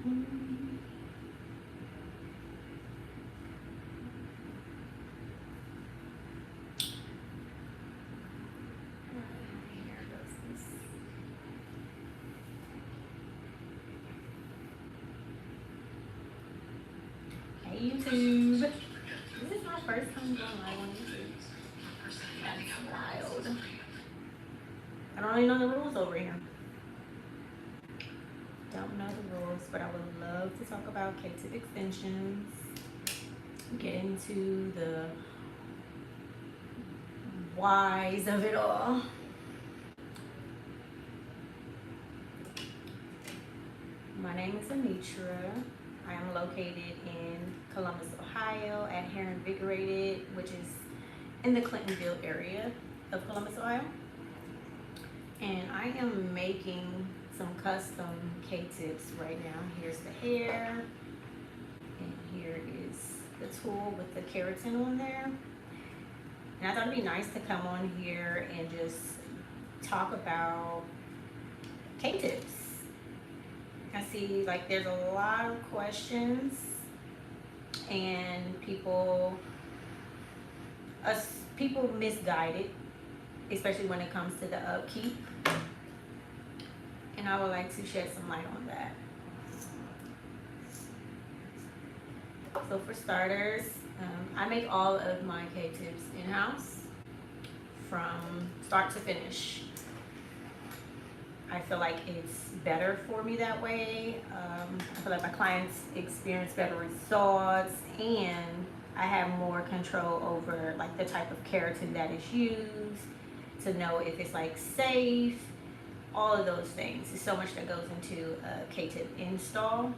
Hey YouTube. This is my first time going live on YouTube. That's wild. I don't really know the rules over here. Don't know the rules, but I would love to talk about K-tip extensions. Get into the whys of it all. My name is Anitra. I am located in Columbus, Ohio at Hair Invigorated, which is in the Clintonville area of Columbus, Ohio. And I am making some custom K-tips right now. Here's the hair, and here is the tool with the keratin on there. And I thought it'd be nice to come on here and just talk about K-tips. I see like there's a lot of questions and people misguided, especially when it comes to the upkeep. And I would like to shed some light on that. So for starters, I make all of my K-tips in-house from start to finish. I feel like it's better for me that way. I feel like my clients experience better results, and I have more control over like the type of keratin that is used, to know if it's like safe, all of those things. There's so much that goes into a K-tip install,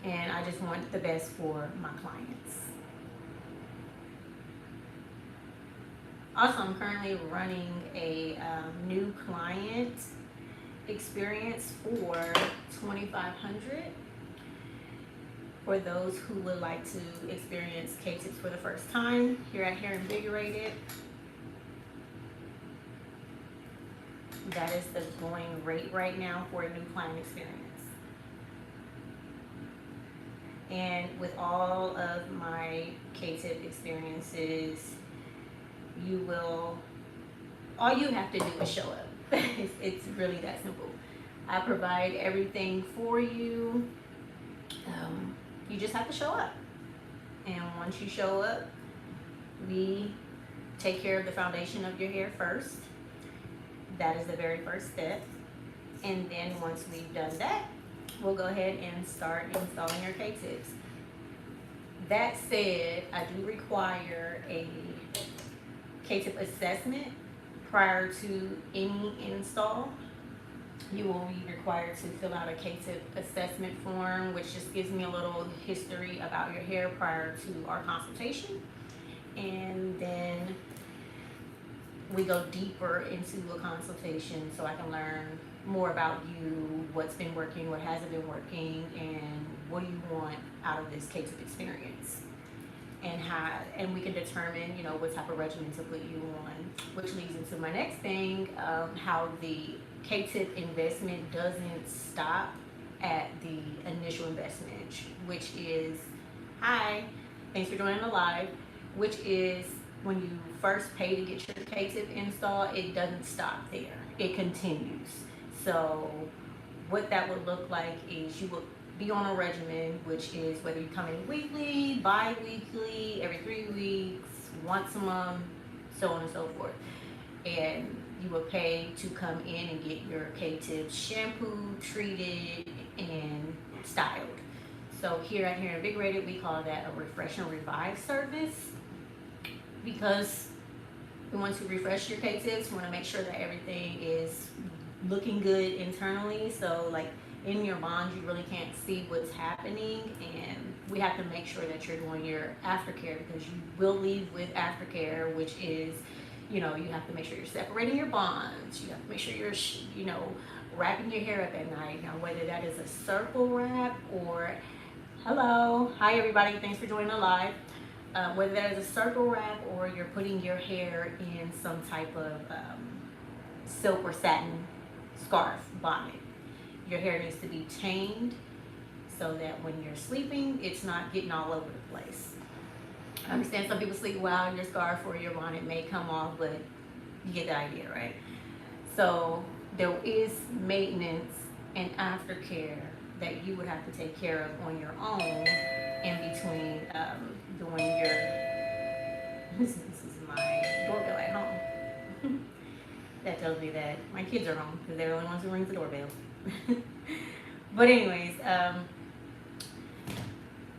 and I just want the best for my clients. Also, I'm currently running a new client experience for $2,500 for those who would like to experience K-tips for the first time here at Hair Invigorated. That is the going rate right now for a new client experience. And with all of my K-tip experiences, all you have to do is show up. It's really that simple. I provide everything for you. You just have to show up. And once you show up, we take care of the foundation of your hair first. That is the very first step. And then once we've done that, we'll go ahead and start installing your K-tips. That said, I do require a K-tip assessment prior to any install. You will be required to fill out a K-tip assessment form, which just gives me a little history about your hair prior to our consultation. And then we go deeper into a consultation so I can learn more about you, what's been working, what hasn't been working, and what do you want out of this K-tip experience. And we can determine, what type of regimen to put you on, which leads into my next thing, how the K-tip investment doesn't stop at the initial investment, which is, hi, thanks for joining the live, which is when you first pay to get your K-tip install, it doesn't stop there, it continues. So what that would look like is you will be on a regimen, which is whether you come in weekly, bi-weekly, every 3 weeks, once a month, so on and so forth. And you will pay to come in and get your K-tips shampooed, treated, and styled. So here at Hair Invigorated, we call that a refresh and revive service, because we want to refresh your K-tips. We want to make sure that everything is looking good internally. So like in your bonds, you really can't see what's happening, and we have to make sure that you're doing your aftercare, because you will leave with aftercare, which is, you have to make sure you're separating your bonds. You have to make sure you're, wrapping your hair up at night. Now, whether that is a circle wrap or, hello, hi everybody, thanks for joining the live. Whether that is a circle wrap or you're putting your hair in some type of silk or satin scarf bonnet, your hair needs to be tamed so that when you're sleeping, it's not getting all over the place. I understand some people sleep well, your scarf or your bonnet may come off, but you get the idea, right? So there is maintenance and aftercare that you would have to take care of on your own in between doing your, this is my doorbell at home. That tells me that my kids are home because they're the only ones who ring the doorbell. But anyways,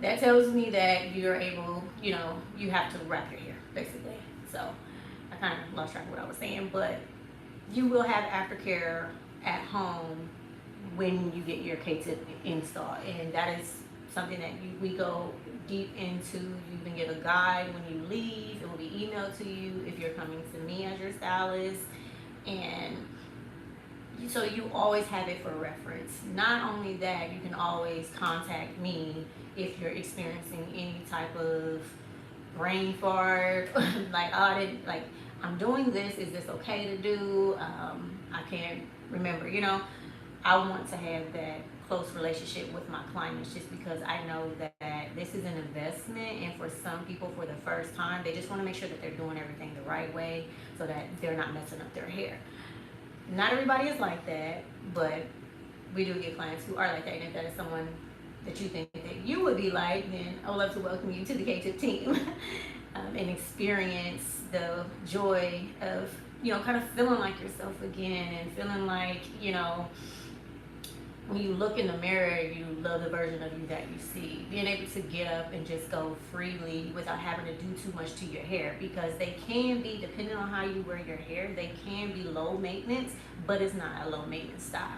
that tells me that you're able, you know, you have to wrap your hair, basically. So I kind of lost track of what I was saying, but you will have aftercare at home when you get your K-tip installed, and that is something that we go deep into. You even get a guide when you leave. It will be emailed to you if you're coming to me as your stylist, and so you always have it for reference. Not only that, you can always contact me if you're experiencing any type of brain fart, like, I'm doing this, is this okay to do? I can't remember, you know. I want to have that close relationship with my clients just because I know that this is an investment, and for some people, for the first time, they just want to make sure that they're doing everything the right way so that they're not messing up their hair. Not everybody is like that, but we do get clients who are like that, and if that is someone that you think that you would be like, then I would love to welcome you to the K-Tip team and experience the joy of, you know, kind of feeling like yourself again, and feeling like, you know, when you look in the mirror, you love the version of you that you see. Being able to get up and just go freely without having to do too much to your hair, because they can be, depending on how you wear your hair, they can be low maintenance, but it's not a low maintenance style.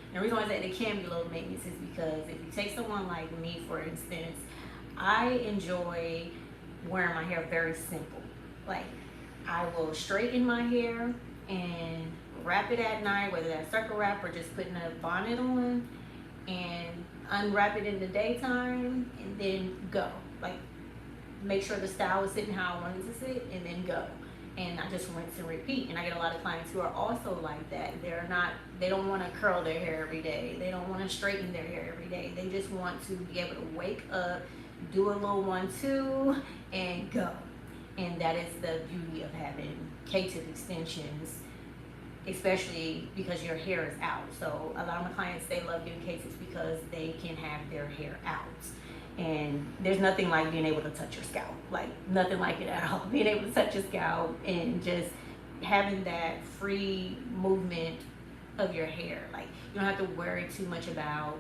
And the reason why I say they can be low maintenance is because if you take someone like me, for instance, I enjoy wearing my hair very simple. Like, I will straighten my hair and wrap it at night, whether that's circle wrap or just putting a bonnet on, and unwrap it in the daytime, and then go. Like, make sure the style is sitting how I want it to sit, and then go. And I just rinse and repeat. And I get a lot of clients who are also like that. They don't want to curl their hair every day. They don't want to straighten their hair every day. They just want to be able to wake up, do a little 1-2, and go. And that is the beauty of having K-tip extensions, especially because your hair is out. So a lot of my clients, they love getting K-tips because they can have their hair out. And there's nothing like being able to touch your scalp, like nothing like it at all. Being able to touch your scalp and just having that free movement of your hair. Like, you don't have to worry too much about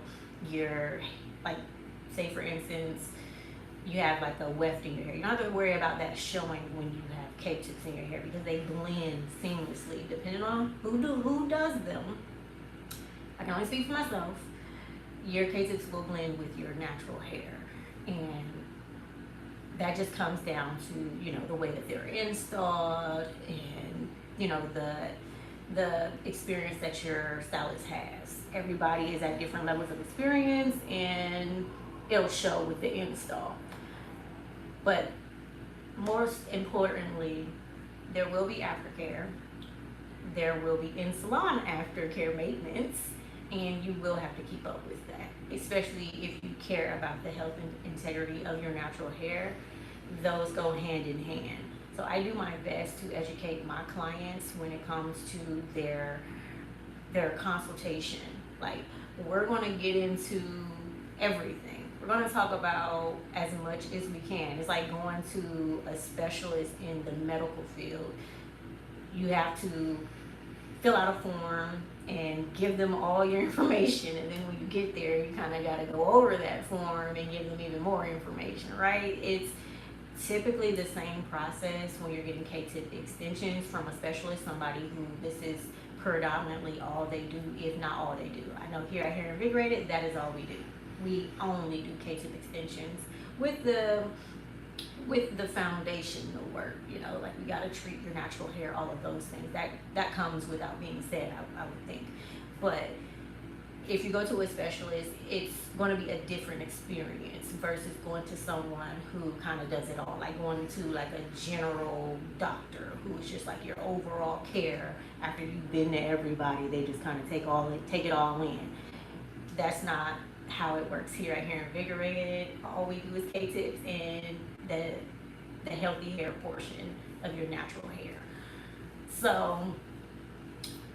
your, like, say for instance, you have like a weft in your hair. You don't have to worry about that showing when you have K-tips in your hair, because they blend seamlessly depending on who does them. I can only speak for myself. Your K-tips will blend with your natural hair, and that just comes down to, you know, the way that they're installed, and, you know, the experience that your stylist has. Everybody is at different levels of experience, and it'll show with the install. But most importantly, there will be aftercare, there will be in-salon aftercare maintenance, and you will have to keep up with that, especially if you care about the health and integrity of your natural hair. Those go hand in hand. So I do my best to educate my clients when it comes to their consultation. Like, we're going to get into everything. We're going to talk about as much as we can. It's like going to a specialist in the medical field. You have to fill out a form and give them all your information, and then when you get there, you kind of got to go over that form and give them even more information, right? It's typically the same process when you're getting K-tip extensions from a specialist, somebody who this is predominantly all they do, if not all they do. I know here at Hair Invigorated, that is all we do. We only do K-tip extensions with the foundational work, you know, like we got to treat your natural hair, all of those things. That comes without being said, I would think. But if you go to a specialist, it's going to be a different experience versus going to someone who kind of does it all, like going to like a general doctor who is just like your overall care. After you've been to everybody, they just kind of take it all in. that's not how it works here at Hair Invigorated. All we do is K-tips and the healthy hair portion of your natural hair. So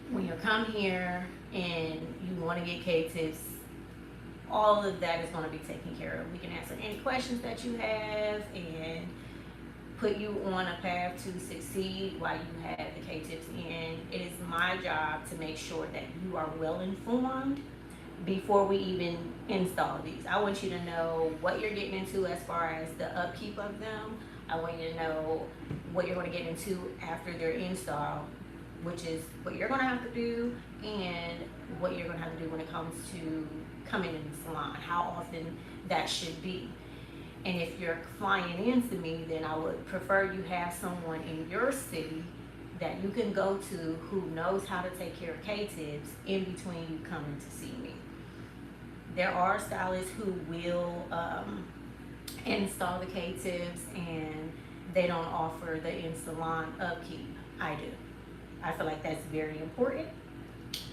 when you come here and you want to get K-tips, all of that is going to be taken care of. We can answer any questions that you have and put you on a path to succeed while you have the K-tips in. It is my job to make sure that you are well informed before we even install these. I want you to know what you're getting into as far as the upkeep of them. I want you to know what you're going to get into after they're installed, which is what you're going to have to do and what you're going to have to do when it comes to coming in the salon, how often that should be. And if you're flying into me, then I would prefer you have someone in your city that you can go to who knows how to take care of K-tips in between you coming to see me. There are stylists who will install the K-tips and they don't offer the in-salon upkeep. I do. I feel like that's very important,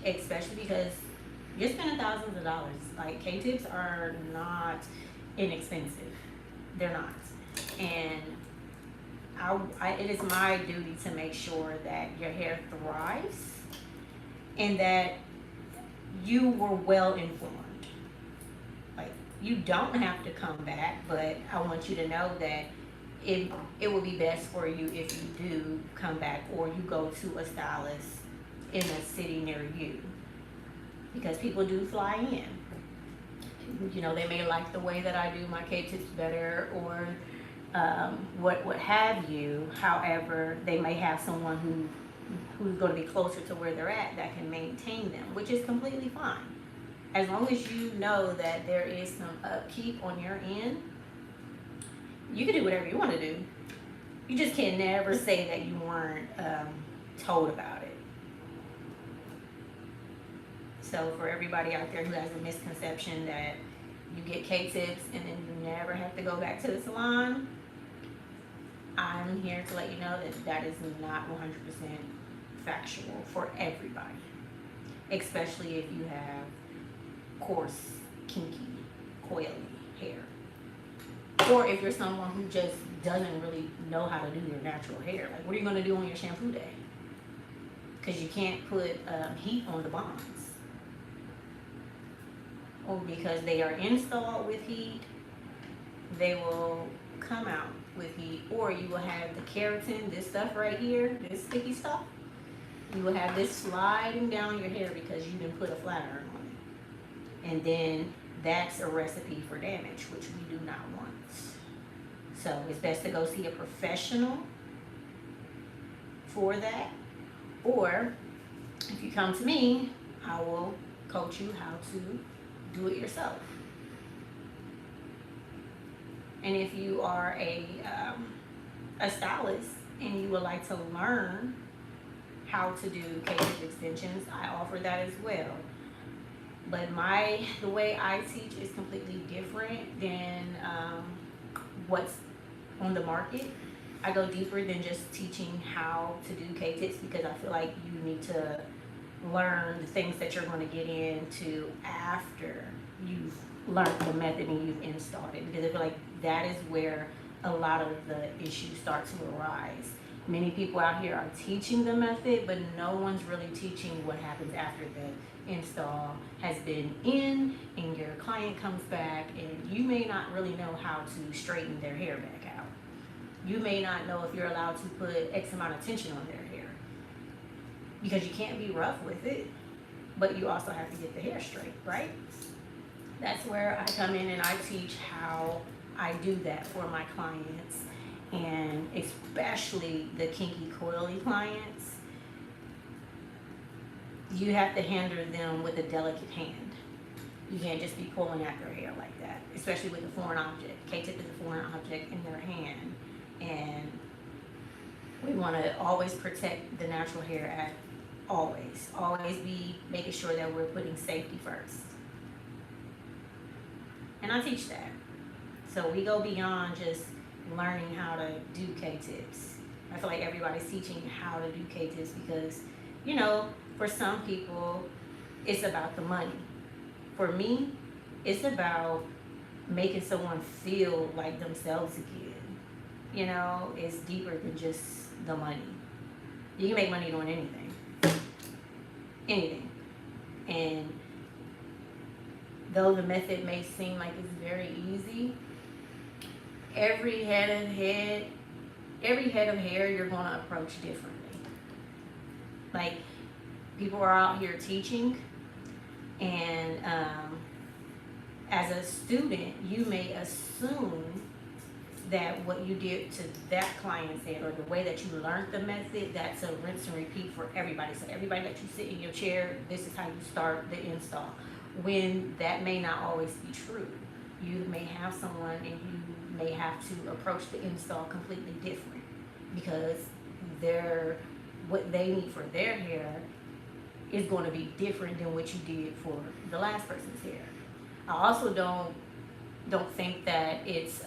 especially because you're spending thousands of dollars. Like, K-tips are not inexpensive. They're not. And it is my duty to make sure that your hair thrives and that you were well informed. Like, you don't have to come back, but I want you to know that it will be best for you if you do come back or you go to a stylist in a city near you. Because people do fly in. You know, they may like the way that I do my K-tips better or what have you. However, they may have someone who's going to be closer to where they're at that can maintain them, which is completely fine. As long as you know that there is some upkeep on your end, you can do whatever you want to do. You just can never say that you weren't told about it. So for everybody out there who has a misconception that you get K-tips and then you never have to go back to the salon, I'm here to let you know that that is not 100% factual for everybody, especially if you have coarse, kinky, coily hair. Or if you're someone who just doesn't really know how to do your natural hair. Like, what are you going to do on your shampoo day? Because you can't put heat on the bonds. Or because they are installed with heat, they will come out with heat. Or you will have the keratin, this stuff right here, this sticky stuff. You will have this sliding down your hair because you didn't put a flat iron on it. And then that's a recipe for damage, which we do not want. So it's best to go see a professional for that. Or if you come to me, I will coach you how to do it yourself. And if you are a stylist and you would like to learn how to do K-tip extensions, I offer that as well. But the way I teach is completely different than what's on the market. I go deeper than just teaching how to do K-tips because I feel like you need to learn the things that you're going to get into after you've learned the method and you've installed it, because I feel like that is where a lot of the issues start to arise. Many people out here are teaching the method, but no one's really teaching what happens after the install has been in and your client comes back, and you may not really know how to straighten their hair back out. You may not know if you're allowed to put X amount of tension on their hair, because you can't be rough with it, but you also have to get the hair straight, right? That's where I come in and I teach how I do that for my clients, and especially the kinky coily clients. You have to handle them with a delicate hand. You can't just be pulling at their hair like that, especially with a foreign object. K-tip is a foreign object in their hand, and we want to always protect the natural hair at always be making sure that we're putting safety first. And I teach that. So we go beyond just learning how to do K-tips. I feel like everybody's teaching how to do K-tips because, you know, for some people, it's about the money. for me, it's about making someone feel like themselves again. You know, it's deeper than just the money. You can make money doing anything. Anything. And though the method may seem like it's very easy, every head of hair you're going to approach differently. Like, people are out here teaching, and as a student, you may assume that what you did to that client's head, or the way that you learned the method, that's a rinse and repeat for everybody. So everybody that you sit in your chair, this is how you start the install. When that may not always be true. You may have someone and you may have to approach the install completely different, because what they need for their hair is going to be different than what you did for the last person's hair. I also don't think that it's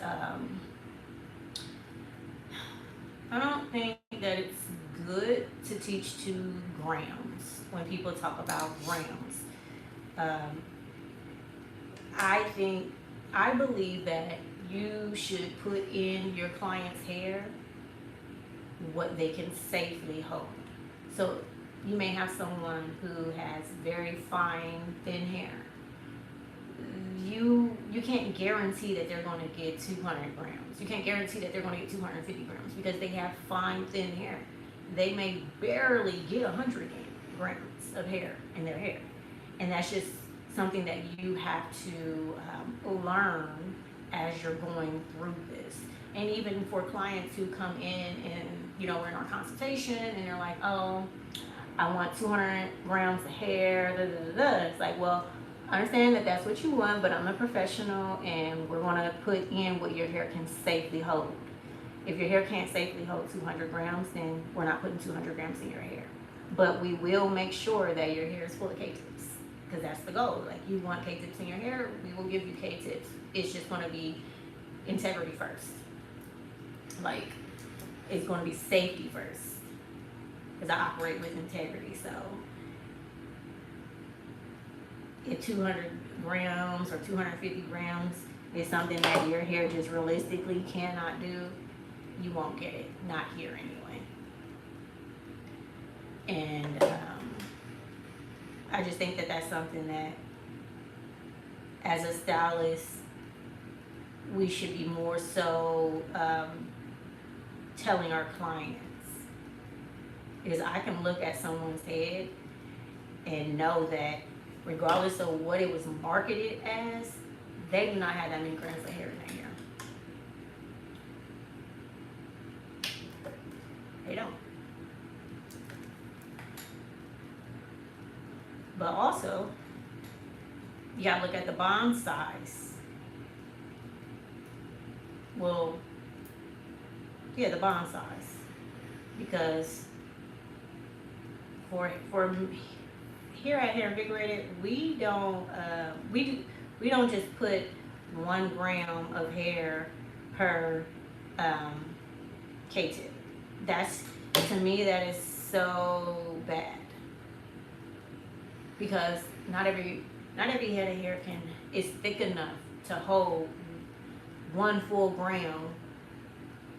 I don't think that it's good to teach to grams when people talk about grams. I believe that you should put in your client's hair what they can safely hold. So you may have someone who has very fine, thin hair. You can't guarantee that they're going to get 200 grams. You can't guarantee that they're going to get 250 grams because they have fine, thin hair. They may barely get 100 grams of hair in their hair. And that's just something that you have to learn as you're going through this. And even for clients who come in and, you know, we're in our consultation and they're like, oh, I want 200 grams of hair, da, da, da, da. It's like, well, I understand that that's what you want, but I'm a professional and we're going to put in what your hair can safely hold. If your hair can't safely hold 200 grams, then we're not putting 200 grams in your hair. But we will make sure that your hair is full of K-tips, because that's the goal. Like, you want K-tips in your hair, we will give you K-tips. It's just going to be integrity first. Like, it's going to be safety first, because I operate with integrity. So if 200 grams or 250 grams is something that your hair just realistically cannot do, you won't get it. Not here anyway. And I just think that that's something that, as a stylist, we should be more so telling our clients. Is I can look at someone's head and know that regardless of what it was marketed as, they do not have that many grams of hair in their hair. They don't. But also, you gotta look at the bond size. Well, yeah, the bond size. Because for here at Hair Invigorated, we don't just put 1 gram of hair per K-tip. That's, to me, that is so bad, because not every head of hair is thick enough to hold 1 full gram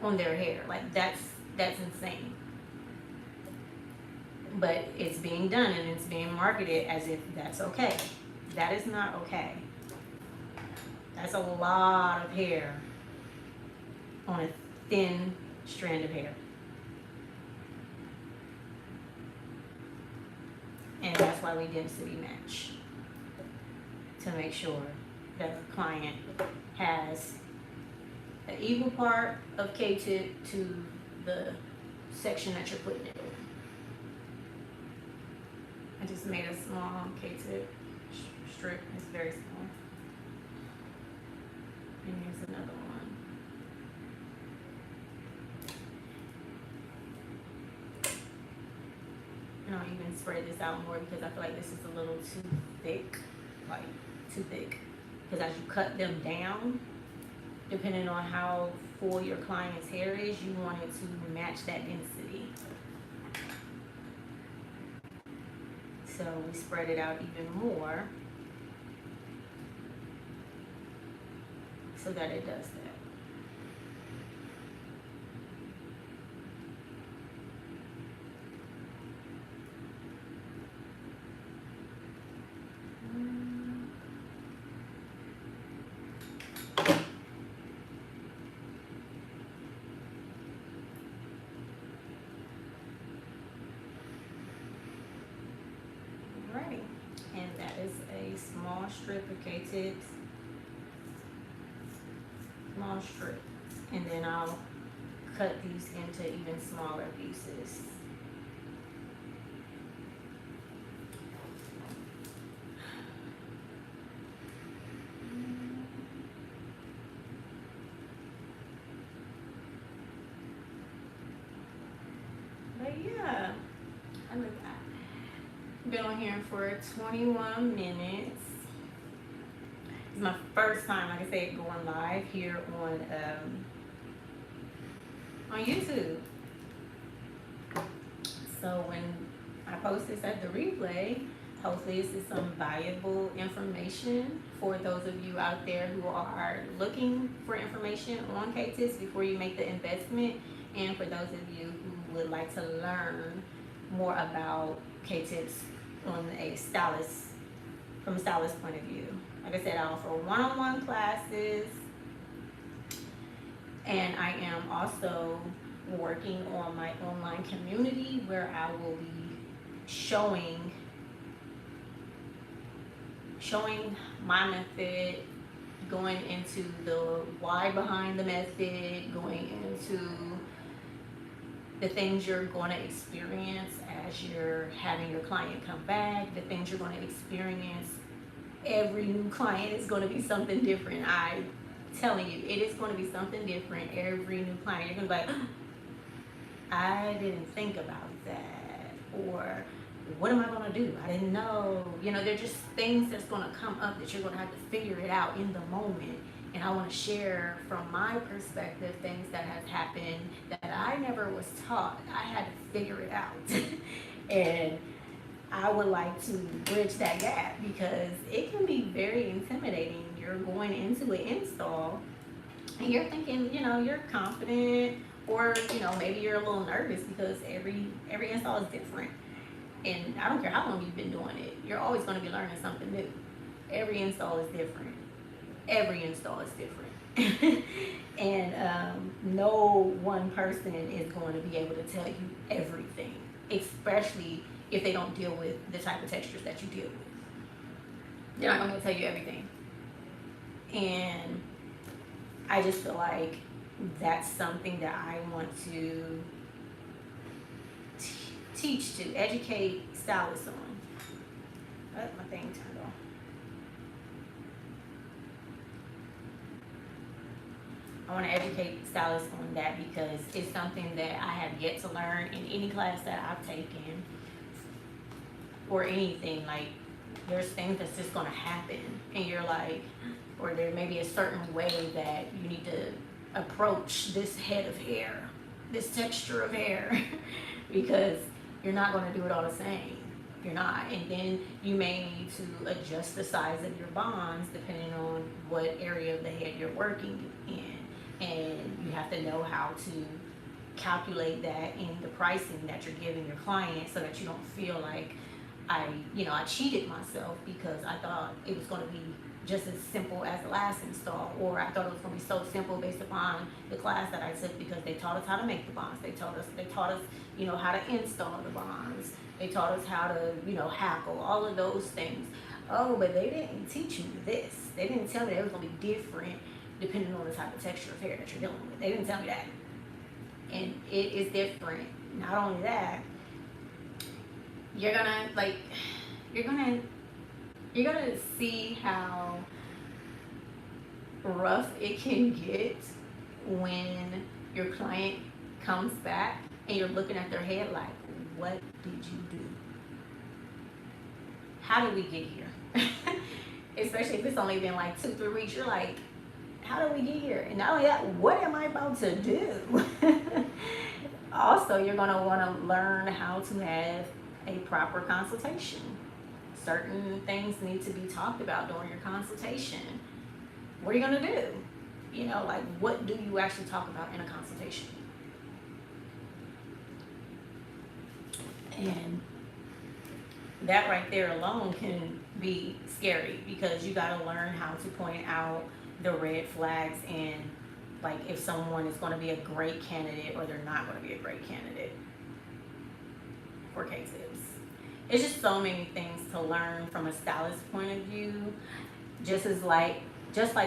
on their hair. Like, that's insane. But it's being done and it's being marketed as if that's okay. That is not okay. That's a lot of hair on a thin strand of hair. And that's why we density match, to make sure that the client has an equal part of K-tip to the section that you're putting it in. I just made a small K-tip strip. It's very small. And here's another one. And I'll even spread this out more because I feel like this is a little too thick. Like, too thick. Because as you cut them down, depending on how full your client's hair is, you want it to match that density. So we spread it out even more. so that it does that. Alrighty, and that is a small strip of K-tips, small strip, and then I'll cut these into even smaller pieces. But yeah, I've been on here for 21 minutes. It's my first time, like I said, going live here on YouTube. So when I post this at the replay, hopefully this is some valuable information for those of you out there who are looking for information on K-tips before you make the investment, and for those of you who would like to learn more about K-tips on a stylist, from a stylist point of view. Like I said, I offer one-on-one classes, and I am also working on my online community where I will be showing my method, going into the why behind the method, going into the things you're going to experience as you're having your client come back, the things you're going to experience. Every new client is going to be something different. I'm telling you, it is going to be something different. Every new client, you're going to be like, I didn't think about that, or what am I going to do? I didn't know. You know, they're just things that's going to come up that you're going to have to figure it out in the moment. And I want to share from my perspective things that has happened that I never was taught. I had to figure it out. And I would like to bridge that gap because it can be very intimidating. You're going into an install and you're thinking, you know, you're confident, or, you know, maybe you're a little nervous because every install is different. And I don't care how long you've been doing it, you're always going to be learning something new. Every install is different. Every install is different. And no one person is going to be able to tell you everything, especially if they don't deal with the type of textures that you deal with. They're not going to tell you everything. And I just feel like that's something that I want to teach, to educate stylists on. Oh, my thing turned off. I want to educate stylists on that because it's something that I have yet to learn in any class that I've taken or anything. Like, there's things that's just going to happen and you're like, or there may be a certain way that you need to approach this head of hair, this texture of hair, because you're not going to do it all the same. You're not. And then you may need to adjust the size of your bonds depending on what area of the head you're working in. And you have to know how to calculate that in the pricing that you're giving your client so that you don't feel like I cheated myself because I thought it was going to be just as simple as the last install, or I thought it was going to be so simple based upon the class that I took because they taught us how to make the bonds. They taught us, how to install the bonds. They taught us how to, hackle, all of those things. Oh, but they didn't teach you this. They didn't tell me that it was going to be different depending on the type of texture of hair that you're dealing with. They didn't tell me that. And it is different. Not only that, you're gonna see how rough it can get when your client comes back and you're looking at their head like, what did you do? How did we get here? Especially if it's only been like 2-3 weeks, you're like, how did we get here? And not only that, what am I about to do? Also, you're gonna wanna learn how to have a proper consultation. Certain things need to be talked about during your consultation. What are you gonna do? You know, like what do you actually talk about in a consultation? And that right there alone can be scary because you got to learn how to point out the red flags and like if someone is going to be a great candidate or they're not going to be a great candidate for K-tips. It's just so many things to learn from a stylist point of view, just like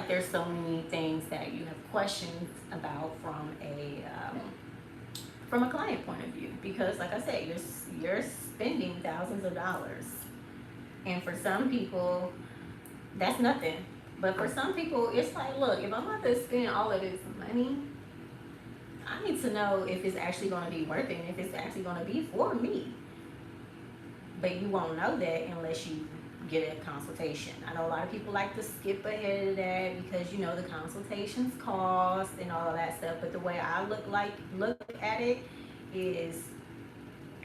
there's so many things that you have questions about from a client point of view, because like I said, you're spending thousands of dollars, and for some people that's nothing, but for some people it's like, look, if I'm about to spend all of this money, I need to know if it's actually going to be worth it and if it's actually going to be for me. But you won't know that unless you get a consultation. I know a lot of people like to skip ahead of that because, you know, the consultations cost and all of that stuff. But the way I look at it is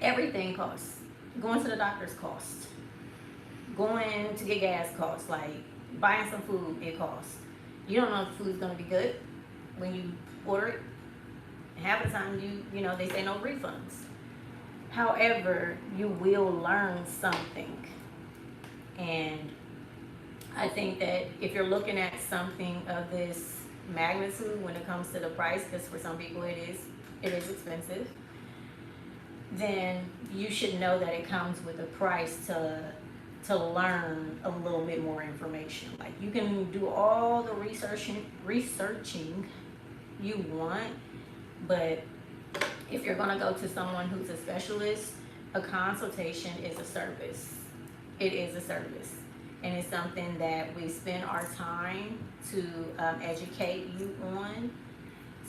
everything costs. Going to the doctor's cost. Going to get gas costs. Like buying some food, it costs. You don't know if the food's gonna be good when you order it. Half the time you know, they say no refunds. However, you will learn something. And I think that if you're looking at something of this magnitude when it comes to the price, because for some people it is expensive, then you should know that it comes with a price to learn a little bit more information. Like you can do all the researching you want, but if you're gonna go to someone who's a specialist, a consultation is a service. It is a service, and it's something that we spend our time to educate you on.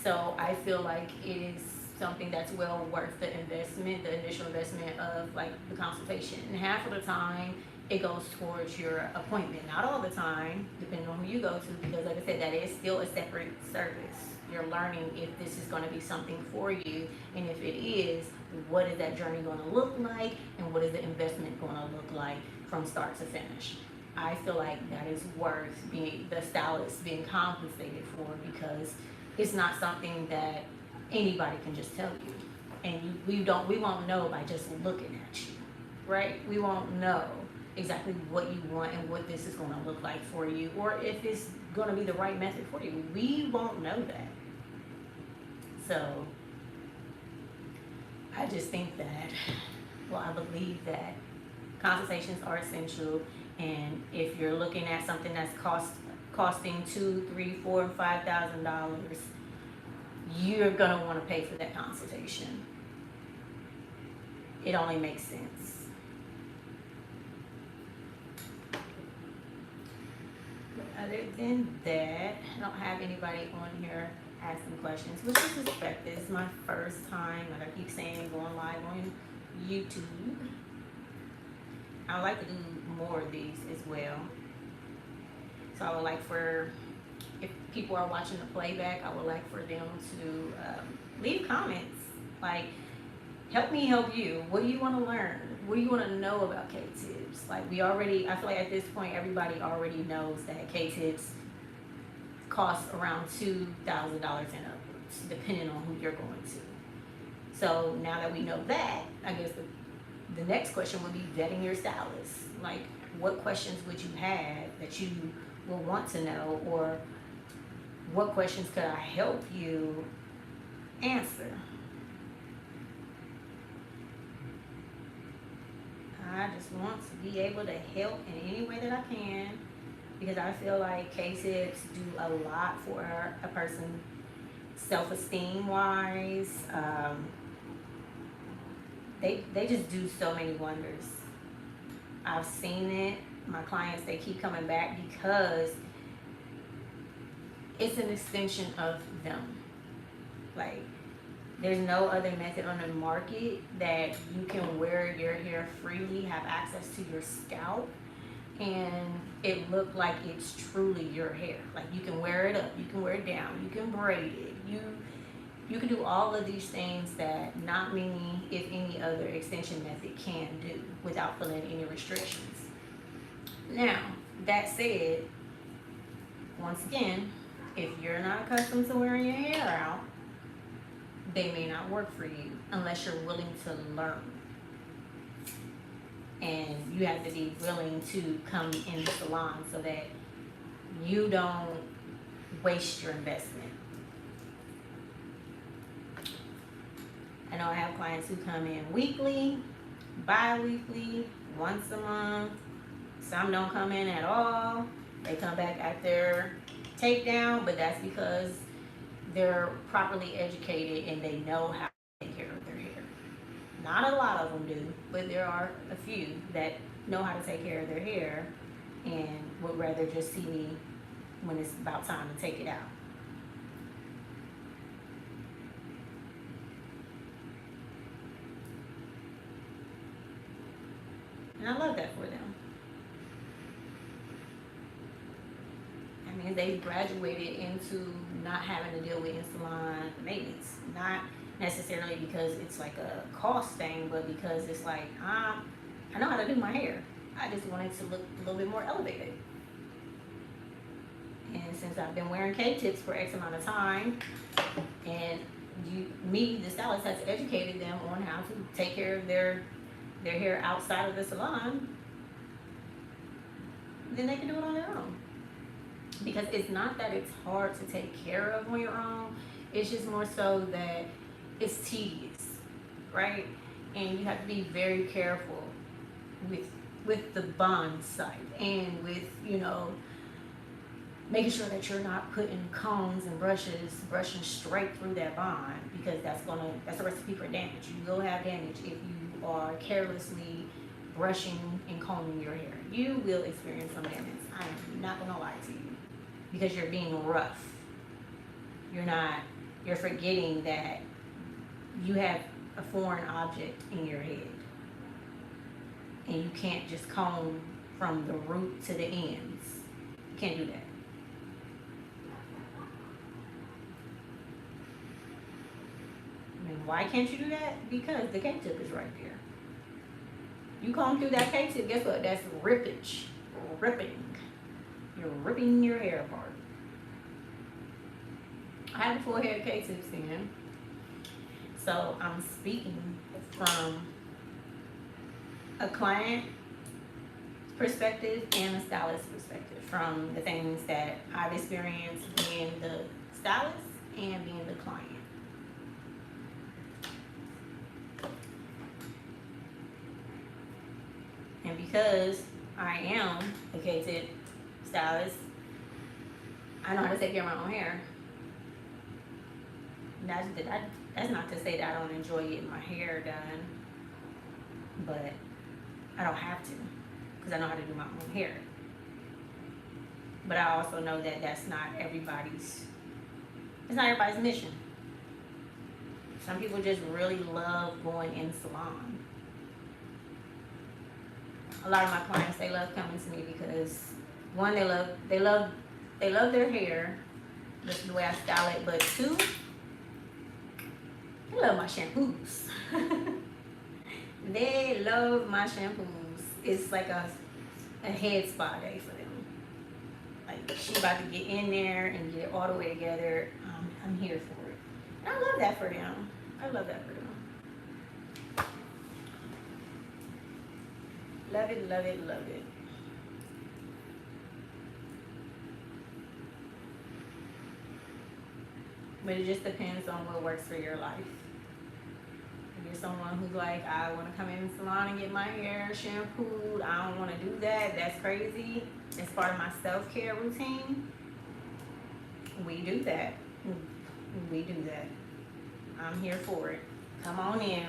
So I feel like it is something that's well worth the investment, the initial investment of like the consultation. And half of the time it goes towards your appointment. Not all the time, depending on who you go to, because like I said, that is still a separate service. You're learning if this is going to be something for you, and if it is, what is that journey going to look like, and what is the investment going to look like from start to finish. I feel like that is worth the stylist being compensated for, because it's not something that anybody can just tell you, and we won't know by just looking at you, right? We won't know exactly what you want and what this is going to look like for you, or if it's going to be the right method for you. We won't know that. So I just think that, well, I believe that consultations are essential, and if you're looking at something that's costing $2,000, $3,000, $4,000, $5,000, you're gonna want to pay for that consultation. It only makes sense. But other than that, I don't have anybody on here asking questions, which is expected. It's my first time, like I keep saying, going live on YouTube. I would like to do more of these as well. So I would like for, if people are watching the playback, I would like for them to leave comments. Like, help me help you. What do you want to learn? What do you want to know about K-tips? Like, I feel like at this point, everybody already knows that K-tips costs around $2,000 and upwards, depending on who you're going to. So now that we know that, I guess the next question would be vetting your stylist. Like, what questions would you have that you will want to know, or what questions could I help you answer? I just want to be able to help in any way that I can, because I feel like K-tips do a lot for a person self-esteem wise. They just do so many wonders. I've seen it. My clients, they keep coming back because it's an extension of them. Like, there's no other method on the market that you can wear your hair freely, have access to your scalp, and it look like it's truly your hair. Like, you can wear it up, you can wear it down, you can braid it, you can do all of these things that not many, if any, other extension method can do without feeling any restrictions. Now, that said, once again, if you're not accustomed to wearing your hair out, they may not work for you unless you're willing to learn. And you have to be willing to come in the salon so that you don't waste your investment. I know I have clients who come in weekly, bi-weekly, once a month. Some don't come in at all. They come back at their takedown, but that's because they're properly educated and they know how to take care of their hair. Not a lot of them do, but there are a few that know how to take care of their hair and would rather just see me when it's about time to take it out. And I love that for them. I mean, they graduated into not having to deal with in-salon maintenance. Not necessarily because it's like a cost thing, but because it's like, I know how to do my hair. I just want it to look a little bit more elevated. And since I've been wearing K-tips for X amount of time, and me, the stylist, has educated them on how to take care of their hair outside of the salon, then they can do it on their own. Because it's not that it's hard to take care of on your own, it's just more so that it's tedious, right? And you have to be very careful with the bond site and with, making sure that you're not putting combs and brushing straight through that bond, because that's a recipe for damage. You will have damage if you are carelessly brushing and combing your hair. You will experience some damage. I'm not gonna lie to you, because you're being rough. You're forgetting that you have a foreign object in your head, and you can't just comb from the root to the ends. You can't do that. I mean, why can't you do that? Because the K-tip is right there. You comb through that K-tip, guess what? That's rippage. Ripping. You're ripping your hair apart. I have a full head of K-tips in. So I'm speaking from a client perspective and a stylist perspective, from the things that I've experienced being the stylist and being the client. And because I am a K-tip stylist, I know how to take care of my own hair. That's not to say that I don't enjoy getting my hair done, but I don't have to, because I know how to do my own hair. But I also know that it's not everybody's mission. Some people just really love going in salon. A lot of my clients, they love coming to me because, one, they love their hair, the way I style it, but two, they love my shampoos. They love my shampoos. It's like a head spa day for them. Like, she about to get in there and get it all the way together. I'm here for it. And I love that for them. Love it, love it, love it. But it just depends on what works for your life. If you're someone who's like, I want to come in the salon and get my hair shampooed, I don't want to do that, that's crazy. It's part of my self-care routine. We do that. I'm here for it. Come on in.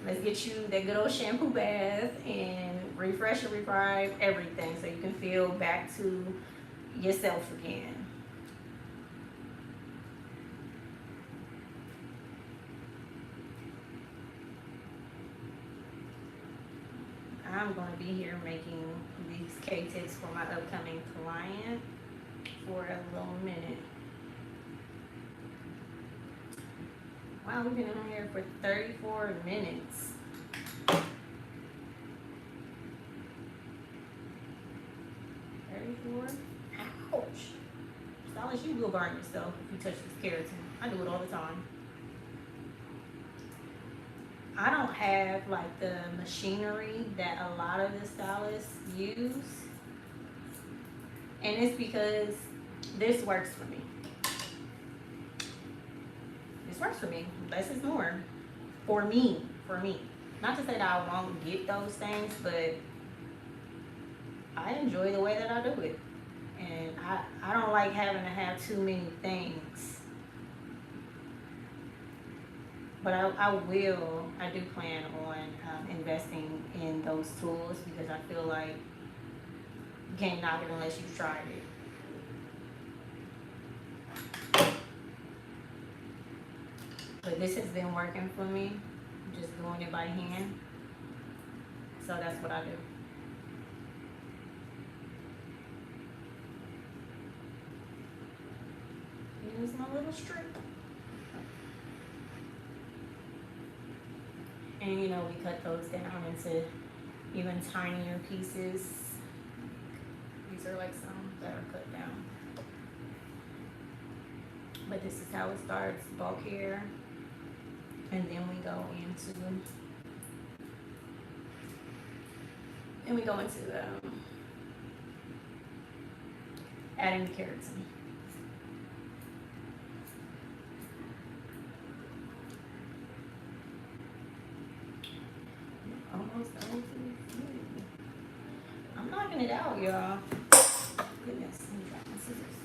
Let's get you that good old shampoo bath and refresh and revive everything so you can feel back to yourself again. I'm going to be here making these K-tips for my upcoming client for a little minute. Wow, we've been on here for 34 minutes. Ouch. Stylist, you will burn yourself if you touch this keratin. I do it all the time. I don't have like the machinery that a lot of the stylists use. And it's because this works for me. This works for me. Less is more. For me. Not to say that I won't get those things, but I enjoy the way that I do it. And I don't like having to have too many things. But I do plan on investing in those tools because I feel like you can't knock it unless you've tried it. But this has been working for me, just doing it by hand. So that's what I do. Use my little strip. And you know, we cut those down into even tinier pieces. These are like some that are cut down. But this is how it starts, bulk hair. And then we go into adding the keratin. Almost over. I'm knocking it out, y'all. Goodness, let me drop my scissors.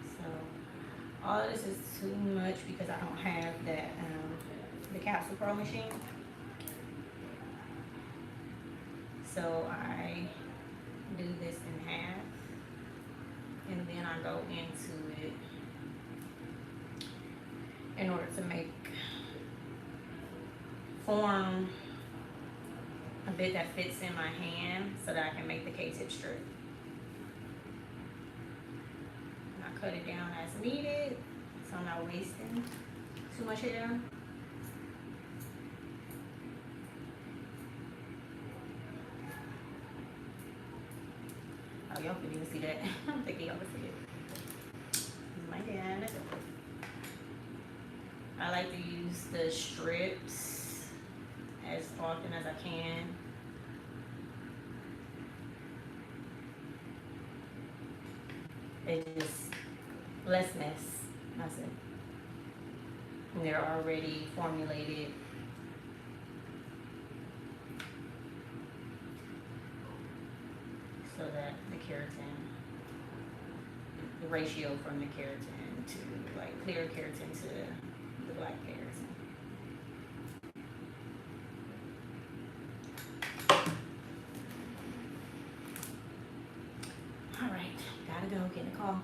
So, all of this is too much because I don't have that the capsule curl machine. So I do this in half, and then I go into it in order to form a bit that fits in my hand so that I can make the K-tip strip. And I cut it down as needed so I'm not wasting too much hair. Oh, y'all couldn't even see that. I'm thinking y'all would see it. This is my dad. I like to use the strips as often as I can. It's just less mess. That's it. And they're already formulated. So that the keratin, the ratio from the keratin to like clear keratin to the black keratin. All right, gotta go, get a call.